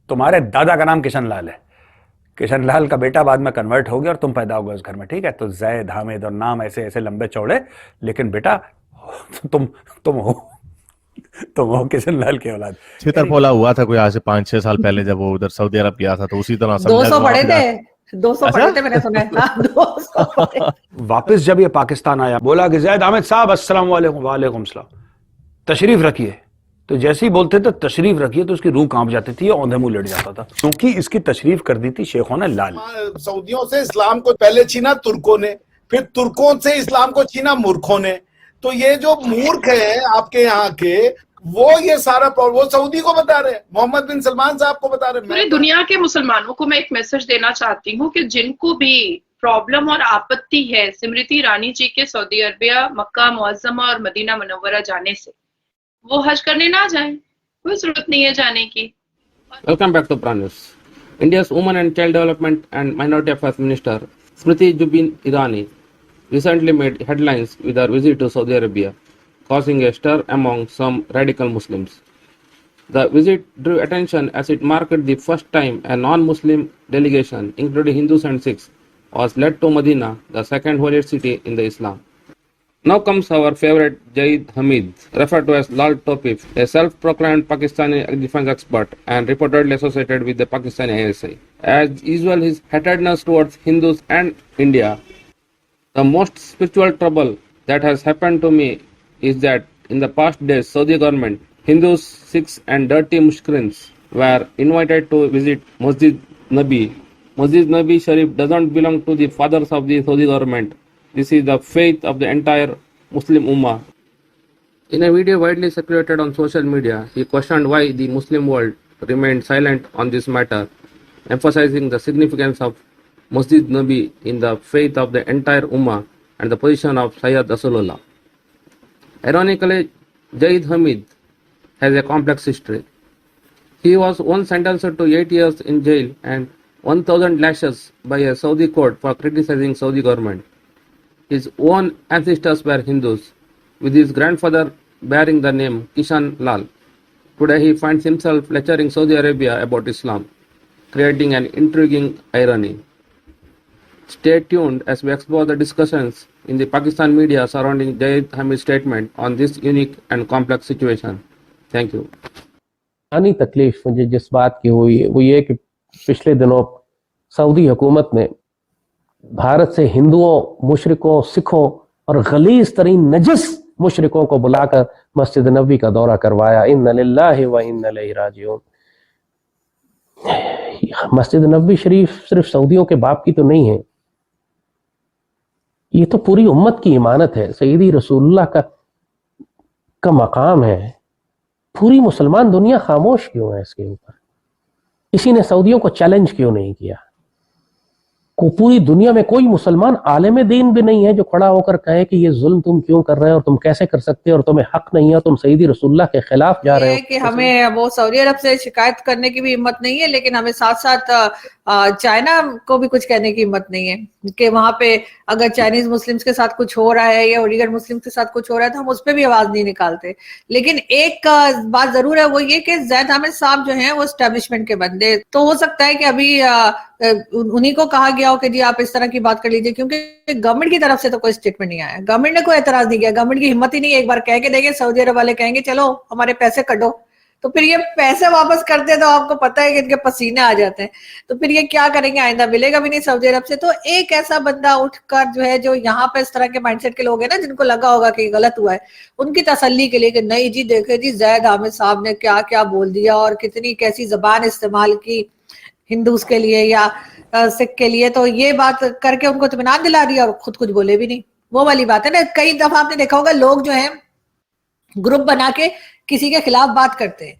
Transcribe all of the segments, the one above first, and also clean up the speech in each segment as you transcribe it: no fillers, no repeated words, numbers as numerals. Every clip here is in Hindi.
तुम्हारे दादा का नाम किशन लाल है, किशन लाल का बेटा बाद में कन्वर्ट हो गया और तुम पैदा हो गए उस घर में, ठीक है? तो जैद, हामिद और नाम ऐसे ऐसे लंबे चौड़े, लेकिन बेटा तुम तुम हो तुम हो किशन लाल की औलाद। यानी छितरपोला हुआ था कोई आज से 5-6 साल पहले जब वो उधर सऊदी अरब गया था, तो उसी तरह समझा 200 कि वहां पढ़े पे थे, 200 अच्छा पढ़े थे मैंने सुना है। हाँ, 200 पढ़े। वापस जब ये पाकिस्तान आया, बोला कि जैद हामिद साहब अस्सलाम वालेकुम। वालेकुम सलाम, तशरीफ रखिए। तो जैसे ही बोलते थे तशरीफ रखिए तो उसकी रूह कांप जाती थी, औंधे मुंह लेट जाता था, क्योंकि इसकी तशरीफ कर दी थी शेखों ने लाल। सऊदियों से इस्लाम को पहले छीना तुर्कों ने, फिर तुर्कों से इस्लाम को छीना मूर्खों ने। तो ये जो मूर्ख है आपके यहाँ के, वो ये सारा वो सऊदी को बता रहे हैं, मोहम्मद बिन सलमान साहब को बता रहे हैं। पूरी दुनिया के मुसलमानों को मैं एक मैसेज देना चाहती हूँ कि जिनको भी प्रॉब्लम और आपत्ति है स्मृति ईरानी जी के सऊदी अरबिया, मक्का मुअज्जमा और मदीना मुनव्वरा जाने से, वो हज करने ना जाएं, कोई जरूरत नहीं है जाने की। Welcome back to Prime News. India's Women and Child Development and Minority Affairs Minister Smriti Zubin Irani recently made headlines with her visit to Saudi Arabia, causing a stir among some radical Muslims. The visit drew attention as it marked the first time a non-Muslim delegation, including Hindus and Sikhs, was led to Medina, the second holiest city in the Islam. Now comes our favorite Jaid Hamid, referred to as Lal Topif, a self-proclaimed Pakistani defense expert and reportedly associated with the Pakistani ISI. As usual, his hatredness towards Hindus and India. The most spiritual trouble that has happened to me is that in the past days, Saudi government, Hindus, Sikhs and dirty Mushkins were invited to visit Masjid Nabi. Masjid Nabi Sharif doesn't belong to the fathers of the Saudi government. This is the faith of the entire Muslim Ummah. In a video widely circulated on social media, he questioned why the Muslim world remained silent on this matter, emphasizing the significance of Masjid Nabi in the faith of the entire Ummah and the position of Sayyid Rasulullah. Ironically, Jaid Hamid has a complex history. He was once sentenced to 8 years in jail and 1,000 lashes by a Saudi court for criticizing Saudi government. His own ancestors were Hindus, with his grandfather bearing the name Kishan Lal. Today he finds himself lecturing Saudi Arabia about Islam, creating an intriguing irony. Stay tuned as we explore the discussions in the Pakistan media surrounding Jaid Hamid's statement on this unique and complex situation. Thank you. आनी तकलीफ मुझे जिस बात की हुई वो ये कि पिछले दिनों सऊदी हुकूमत ने भारत से हिंदुओं, मुशरिकों, सिखों और गलीज तरीन नजस मुशरिकों को बुलाकर मस्जिद नबी का दौरा करवाया। इन्ना लिल्लाहि व इन्ना इलैहि राजिऊन। मस्जिद नबी शरीफ सिर्फ सऊदियों के बाप की तो नहीं है, ये तो पूरी उम्मत की इमानत है, सैयदी रसूलुल्लाह का मकाम है। पूरी मुसलमान दुनिया खामोश क्यों है इसके ऊपर? किसी ने सऊदियों को चैलेंज क्यों नहीं किया? को पूरी दुनिया में कोई मुसलमान आलिम दीन भी नहीं है जो खड़ा होकर कहे कि ये जुल्म तुम क्यों कर रहे हो और तुम कैसे कर सकते हो और तुम्हें हक नहीं है और तुम सईदी रसूलुल्लाह के खिलाफ जा रहे हो। कि हमें वो सऊदी अरब से शिकायत करने की भी हिम्मत नहीं है, लेकिन हमें साथ साथ चाइना को भी कुछ कहने की हिम्मत नहीं है कि वहां पे अगर चाइनीज मुस्लिम्स के साथ कुछ हो रहा है या उइगर मुस्लिम्स के साथ कुछ हो रहा है तो हम उस पर भी आवाज नहीं निकालते। लेकिन एक बात जरूर है, वो ये कि जैद हामिद साहब जो हैं वो एस्टेब्लिशमेंट के बंदे, तो हो सकता है कि अभी उन्हीं को कहा गया हो कि जी आप इस तरह की बात कर लीजिए, क्योंकि गवर्नमेंट की तरफ से तो कोई स्टेटमेंट नहीं आया, गवर्नमेंट ने कोई एतराज नहीं किया, गवर्नमेंट की हिम्मत ही नहीं है एक बार कह के देंगे, सऊदी अरब वाले कहेंगे चलो हमारे पैसे कटो, तो फिर ये पैसे वापस करते तो आपको पता है कि इनके पसीने आ जाते हैं, तो फिर ये क्या करेंगे, आइंदा मिलेगा भी नहीं सऊदी अरब से। तो एक ऐसा बंदा उठकर जो है, जो यहाँ पे इस तरह के माइंडसेट के लोग हैं ना, जिनको लगा होगा कि गलत हुआ है, उनकी तसल्ली के लिए कि नहीं जी देखे जी जैद हामिद साहब ने क्या क्या बोल दिया और कितनी कैसी जबान इस्तेमाल की हिंदूज के लिए या सिख के लिए, तो ये बात करके उनको इत्मीनान दिला दिया और खुद कुछ बोले भी नहीं। वो वाली बात है ना, कई दफा आपने देखा होगा लोग जो है ग्रुप बना के किसी के खिलाफ बात करते हैं,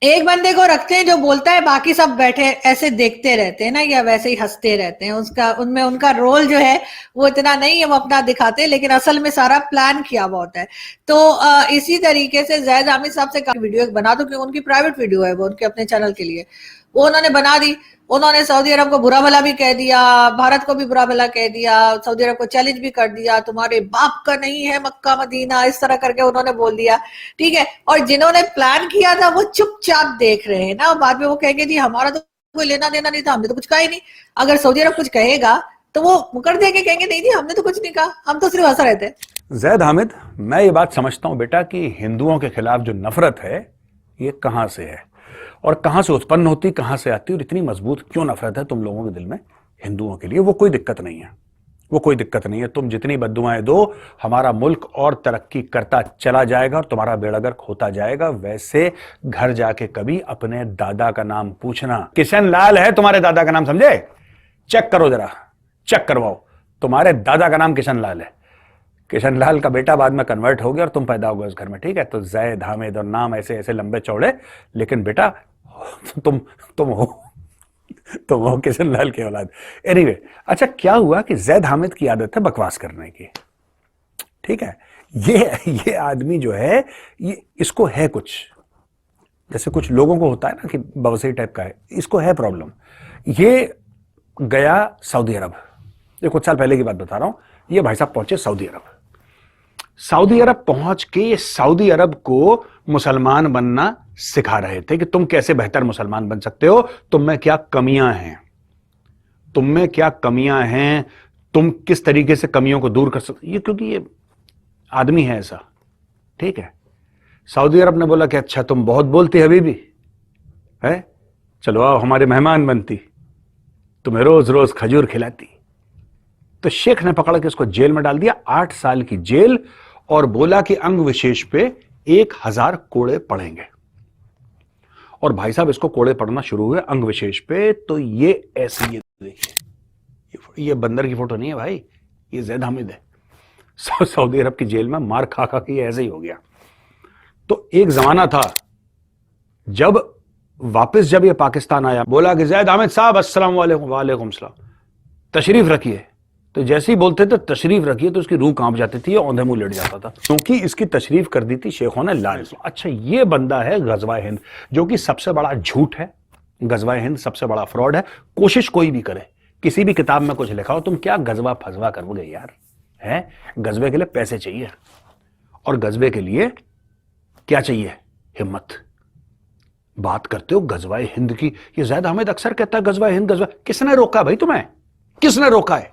एक बंदे को रखते हैं जो बोलता है, बाकी सब बैठे ऐसे देखते रहते हैं ना, या वैसे ही हंसते रहते हैं, उसका उनमें उनका रोल जो है वो इतना नहीं है, वो अपना दिखाते हैं, लेकिन असल में सारा प्लान किया हुआ होता है। तो इसी तरीके से जैद हामिद साहब से वीडियो बना दो, क्योंकि उनकी प्राइवेट वीडियो है वो, उनके अपने चैनल के लिए, वो उन्होंने बना दी। उन्होंने सऊदी अरब को बुरा भला भी कह दिया, भारत को भी बुरा भला कह दिया, सऊदी अरब को चैलेंज भी कर दिया, तुम्हारे बाप का नहीं है मक्का मदीना, इस तरह करके उन्होंने बोल दिया। ठीक है, और जिन्होंने प्लान किया था वो चुपचाप देख रहे हैं ना, बाद में वो कहेंगे जी हमारा तो कोई लेना देना नहीं था, हमने तो कुछ कहा ही नहीं। अगर सऊदी अरब कुछ कहेगा तो वो मुकर देंगे, कहेंगे नहीं जी हमने तो कुछ नहीं कहा, हम तो सिर्फ हंस रहे थे। जैद हामिद, मैं ये बात समझता हूं बेटा कि हिंदुओं के खिलाफ जो नफरत है ये कहां से है और कहां से उत्पन्न होती, कहां से आती, और इतनी मजबूत क्यों नफरत है तुम लोगों के दिल में हिंदुओं के लिए। वो कोई दिक्कत नहीं है, वो कोई दिक्कत नहीं है। तुम जितनी बद्दुआएं दो, हमारा मुल्क और तरक्की करता चला जाएगा और तुम्हारा बेड़ा गर्क होता जाएगा। वैसे घर जाके कभी अपने दादा का नाम पूछना। किशन लाल है तुम्हारे दादा का नाम, समझे? चेक करो जरा, चेक करवाओ, तुम्हारे दादा का नाम किशन लाल है। किशन लाल का बेटा बाद में कन्वर्ट हो गया और तुम पैदा हो गए उस घर में, ठीक है? तो जैद हामिद और नाम ऐसे ऐसे लंबे चौड़े, लेकिन बेटा तुम हो किशन लाल की औलाद। एनीवे, अच्छा क्या हुआ कि जैद हामिद की आदत है बकवास करने की, ठीक है? ये आदमी जो है, ये इसको है कुछ, जैसे कुछ लोगों को होता है ना कि बवसी टाइप का है, इसको है प्रॉब्लम। ये गया सऊदी अरब, ये कुछ साल पहले की बात बता रहा हूं। ये भाई साहब पहुंचे सऊदी अरब। सऊदी अरब पहुंच के सऊदी अरब को मुसलमान बनना सिखा रहे थे कि तुम कैसे बेहतर मुसलमान बन सकते हो, तुम में क्या कमियां हैं, तुम में क्या कमियां हैं, तुम किस तरीके से कमियों को दूर कर सकते। ये क्योंकि ये आदमी है ऐसा, ठीक है? सऊदी अरब ने बोला कि अच्छा तुम बहुत बोलती हबीबी है, चलो आओ हमारे मेहमान बनती, तुम्हें रोज रोज खजूर खिलाती। तो शेख ने पकड़ के उसको जेल में डाल दिया, 8 साल की जेल, और बोला कि अंग विशेष पे 1000 कोड़े पड़ेंगे। और भाई साहब इसको कोड़े पड़ना शुरू हुए अंग विशेष पे, तो ये ऐसे, ये देखिए, ये बंदर की फोटो नहीं है भाई, ये जैद हामिद है। सऊदी अरब की जेल में मार खा खा के ये ऐसे ही हो गया। तो एक जमाना था जब वापस जब ये पाकिस्तान आया, बोला कि जैद हामिद साहब अस्सलाम वालेकुम। वालेकुम सलाम, तशरीफ रखिए। तो जैसे ही बोलते थे तशरीफ रखिए तो उसकी रूह कांप जाती थी, औंधे मुंह लेट जाता था, क्योंकि इसकी तशरीफ कर दी थी शेखों ने लाल। अच्छा, ये बंदा है गजवा हिंद, जो कि सबसे बड़ा झूठ है, गजवा हिंद सबसे बड़ा फ्रॉड है। कोशिश कोई भी करे, किसी भी किताब में कुछ लिखा हो, तुम क्या गजवा फजवा करोगे यार, है? गजबे के लिए पैसे चाहिए, और गजबे के लिए क्या चाहिए? हिम्मत। बात करते हो गजवाए हिंद की, ये जैद हामिद अक्सर कहता है गजवाए हिंद, गजवा। किसने रोका भाई तुम्हें, किसने रोका है?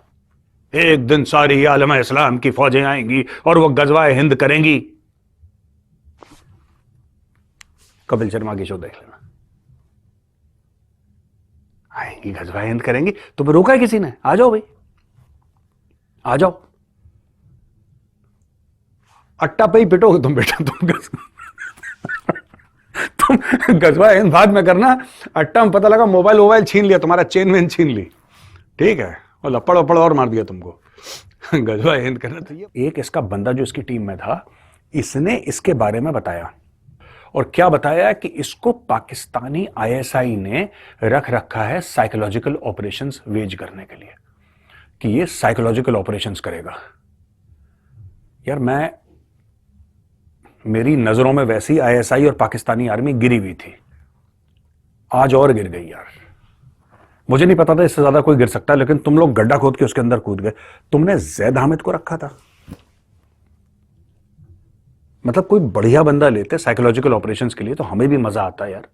एक दिन सारी आलम इस्लाम की फौजें आएंगी और वो गजवाए हिंद करेंगी। कपिल शर्मा की शो देख लेना, आएंगी गजवाए हिंद करेंगी। तुम्हें रोका है किसी ने? आ जाओ भाई, आ जाओ, अट्टा पे ही पिटोगे तुम बेटा, तुम गजवा हिंद बाद में करना। अट्टा में पता लगा मोबाइल छीन लिया, तुम्हारा चेन वेन छीन ली, ठीक है, और लपड़ वपड़ और मार दिया तुमको। गजवा हिंद करना। तो ये एक इसका बंदा जो इसकी टीम में था, इसने इसके बारे में बताया, और क्या बताया कि इसको पाकिस्तानी आईएसआई ने रख रखा है साइकोलॉजिकल ऑपरेशंस वेज करने के लिए, कि ये साइकोलॉजिकल ऑपरेशंस करेगा। यार मेरी नजरों में वैसी आईएसआई और पाकिस्तानी आर्मी गिरी हुई थी, आज और गिर गई यार। मुझे नहीं पता था इससे ज्यादा कोई गिर सकता है, लेकिन तुम लोग गड्ढा खोद के उसके अंदर कूद गए। तुमने जैद हामिद को रखा था, मतलब कोई बढ़िया बंदा लेते साइकोलॉजिकल ऑपरेशंस के लिए तो हमें भी मजा आता है यार।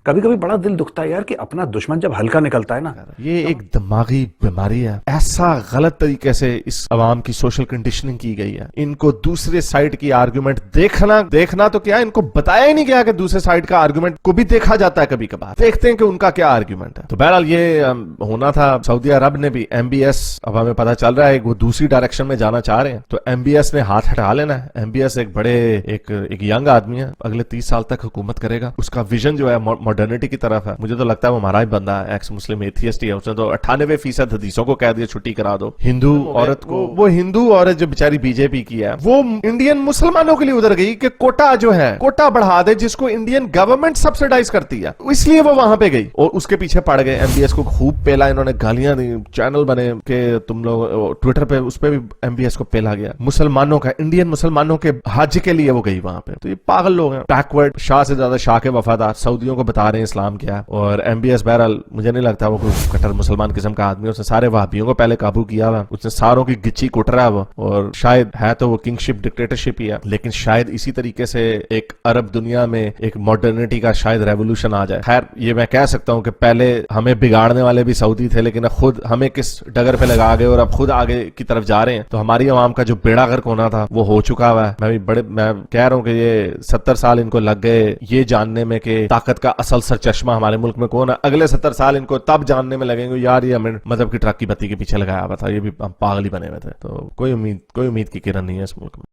कभी कभी बड़ा दिल दुखता है यार कि अपना दुश्मन जब हल्का निकलता है ना। ये एक दिमागी बीमारी है, ऐसा गलत तरीके से इस अवाम की सोशल कंडीशनिंग की गई है। इनको दूसरे साइड की आर्गुमेंट देखना तो क्या, इनको बताया ही नहीं गया कि दूसरे साइड का आर्गुमेंट को भी देखा जाता है। कभी कभार देखते हैं कि उनका क्या आर्गुमेंट है। तो बहरहाल ये होना था। सऊदी अरब ने भी MBS, अब हमें पता चल रहा है वो दूसरी डायरेक्शन में जाना चाह रहे हैं, तो MBS ने हाथ हटा लेना है। MBS एक बड़े एक यंग आदमी है, अगले 30 साल तक हुकूमत करेगा। उसका विजन जो है मॉडर्निटी की तरफ है। मुझे तो लगता है वो हमारा ही बंदा है, एक्स मुस्लिम एथियस्ट ही है। उसने तो 98% हदीसों को कह दिया छुट्टी करा दो। हिंदू औरत को, वो हिंदू औरत जो बेचारी बीजेपी की है, वो इंडियन मुसलमानों के लिए उधर गई कि कोटा जो है, कोटा बढ़ा दे जिसको इंडियन गवर्नमेंट सब्सिडाइज करती है, इसलिए वो वहां पे गई और उसके पीछे पड़ गए। MBS को खूब पेला इन्होंने, गालियां दी, चैनल बने कि तुम लोग ट्विटर पे, उस पे भी MBS को पेला गया। मुसलमानों का, इंडियन मुसलमानों के हज के लिए वो गई वहां पे। तो ये पागल लोग हैं, बैकवर्ड, शाह से ज्यादा शाह के वफादार, सऊदियों को बता बता रहे हैं इस्लाम क्या है। और MBS बहरहाल मुझे नहीं लगता वो कोई कट्टर मुसलमान किस्म का आदमी है, उसने सारे वहाबियों को पहले काबू किया हुआ, उसने सारों की गिच्ची कुट रहा है वो, और शायद है तो वो किंगशिप डिक्टेटरशिप ही है, लेकिन शायद इसी तरीके से एक अरब दुनिया में एक मॉडर्निटी का शायद रेवोल्यूशन आ जाए। खैर ये मैं कह सकता हूँ कि पहले हमें बिगाड़ने वाले भी सऊदी थे, लेकिन खुद हमें किस डगर पे लगा गए और अब खुद आगे की तरफ जा रहे हैं। तो हमारी आवाम का जो बेड़ा गर्क होना था वो हो चुका हुआ है। मैं कह रहा हूँ कि ये 70 साल इनको लग गए ये जानने में कि ताकत का असल सरचश्मा हमारे मुल्क में कौन है। अगले 70 साल इनको तब जानने में लगेंगे यार ये हमें मजहब की ट्रक की बत्ती के पीछे लगाया हुआ था, ये भी हम पागल ही बने हुए थे। तो कोई उम्मीद की किरण नहीं है इस मुल्क में।